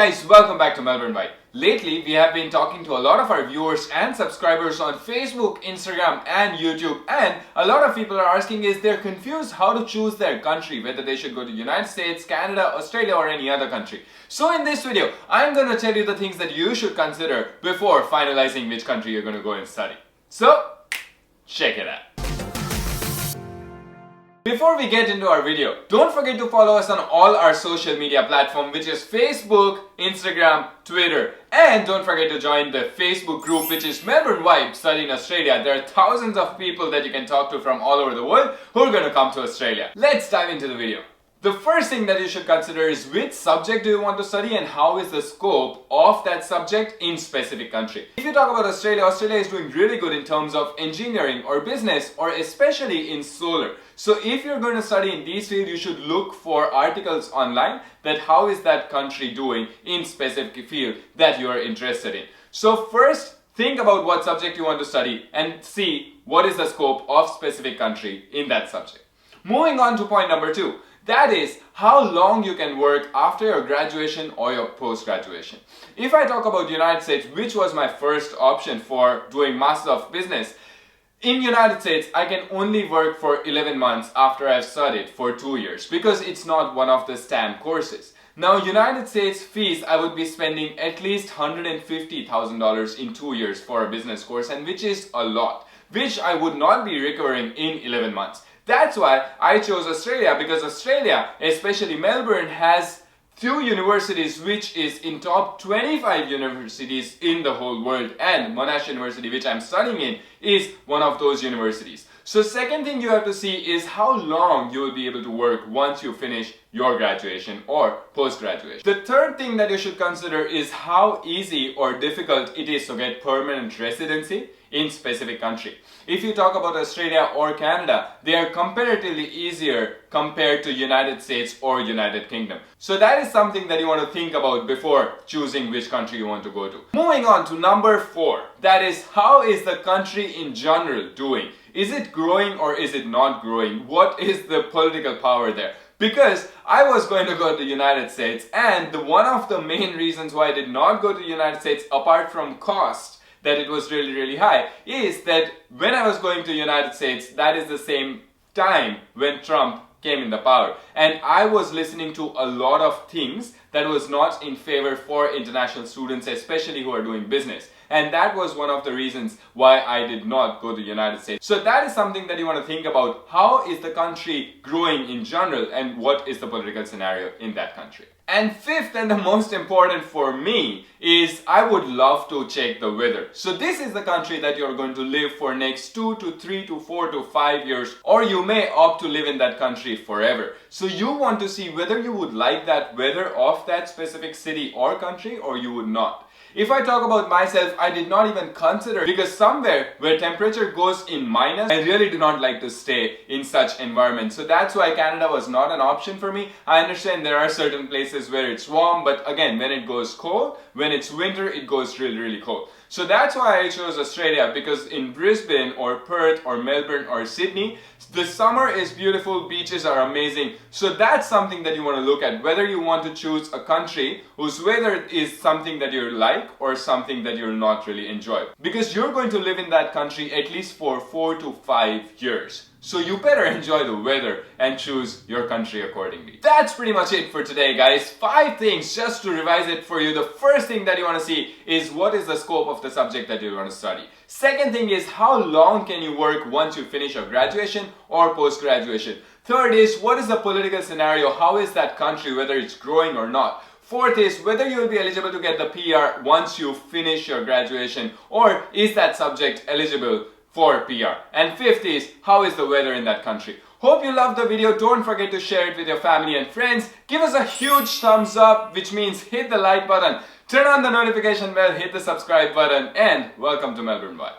guys, welcome back to Melbourne Vibe. Lately, we have been talking to a lot of our viewers and subscribers on Facebook, Instagram and YouTube, and a lot of people are asking is they're confused how to choose their country, whether they should go to United States, Canada, Australia or any other country. So in this video, I'm going to tell you the things that you should consider before finalizing which country you're going to go and study. So, check it out. Before we get into our video, don't forget to follow us on all our social media platforms, which is Facebook, Instagram, Twitter, and don't forget to join the Facebook group, which is Melbourne Vibe Study in Australia. There are thousands of people that you can talk to from all over the world who are going to come to Australia. Let's dive into the video. The first thing that you should consider is which subject do you want to study and how is the scope of that subject in specific country. If you talk about Australia, Australia is doing really good in terms of engineering or business or especially in solar. So if you're going to study in these fields, you should look for articles online that how is that country doing in specific field that you are interested in. So first, think about what subject you want to study and see what is the scope of specific country in that subject. Moving on to point number 2. That is how long you can work after your graduation or your post-graduation. If I talk about United States, which was my first option for doing Masters of Business, in United States, I can only work for 11 months after I've studied for 2 years because it's not one of the STEM courses. Now, United States fees, I would be spending at least $150,000 in 2 years for a business course, and which is a lot, which I would not be recovering in 11 months. That's why I chose Australia, because Australia, especially Melbourne, has few universities which is in top 25 universities in the whole world, and Monash University, which I'm studying in, is one of those universities. So second thing you have to see is how long you will be able to work once you finish your graduation or post-graduation. The third thing that you should consider is how easy or difficult it is to get permanent residency in specific country. If you talk about Australia or Canada, they are comparatively easier compared to United States or United Kingdom. So that is something that you want to think about before choosing which country you want to go to. Moving on to number 4, that is how is the country in general doing? Is it growing or is it not growing? What is the political power there? Because I was going to go to the United States, and one of the main reasons why I did not go to the United States, apart from cost, that it was really high, is that when I was going to the United States, that is the same time when Trump came in the power. And I was listening to a lot of things that was not in favor for international students, especially who are doing business. And that was one of the reasons why I did not go to the United States. So that is something that you want to think about. How is the country growing in general and what is the political scenario in that country? And fifth and the most important for me is I would love to check the weather. So this is the country that you're going to live for next 2 to 3 to 4 to 5 years, or you may opt to live in that country forever. So you want to see whether you would like that weather of that specific city or country or you would not. If I talk about myself, I did not even consider, because somewhere where temperature goes in minus, I really do not like to stay in such environment. So that's why Canada was not an option for me. I understand there are certain places where it's warm, but again, when it goes cold, when it's winter, it goes really cold. So that's why I chose Australia, because in Brisbane or Perth or Melbourne or Sydney, the summer is beautiful, beaches are amazing. So that's something that you want to look at, whether you want to choose a country whose weather is something that you like or something that you'll not really enjoy. Because you're going to live in that country at least for 4 to 5 years. So you better enjoy the weather and choose your country accordingly. That's pretty much it for today, guys. 5 things just to revise it for you. The first thing that you want to see is what is the scope of the subject that you want to study. Second thing is how long can you work once you finish your graduation or post-graduation. Third is what is the political scenario, how is that country, whether it's growing or not. Fourth is whether you will be eligible to get the PR once you finish your graduation, or is that subject eligible for PR. And fifth is how is the weather in that country. Hope you loved the video. Don't forget to share it with your family and friends. Give us a huge thumbs up, which means hit the like button, turn on the notification bell, hit the subscribe button, and welcome to Melbourne Vibe.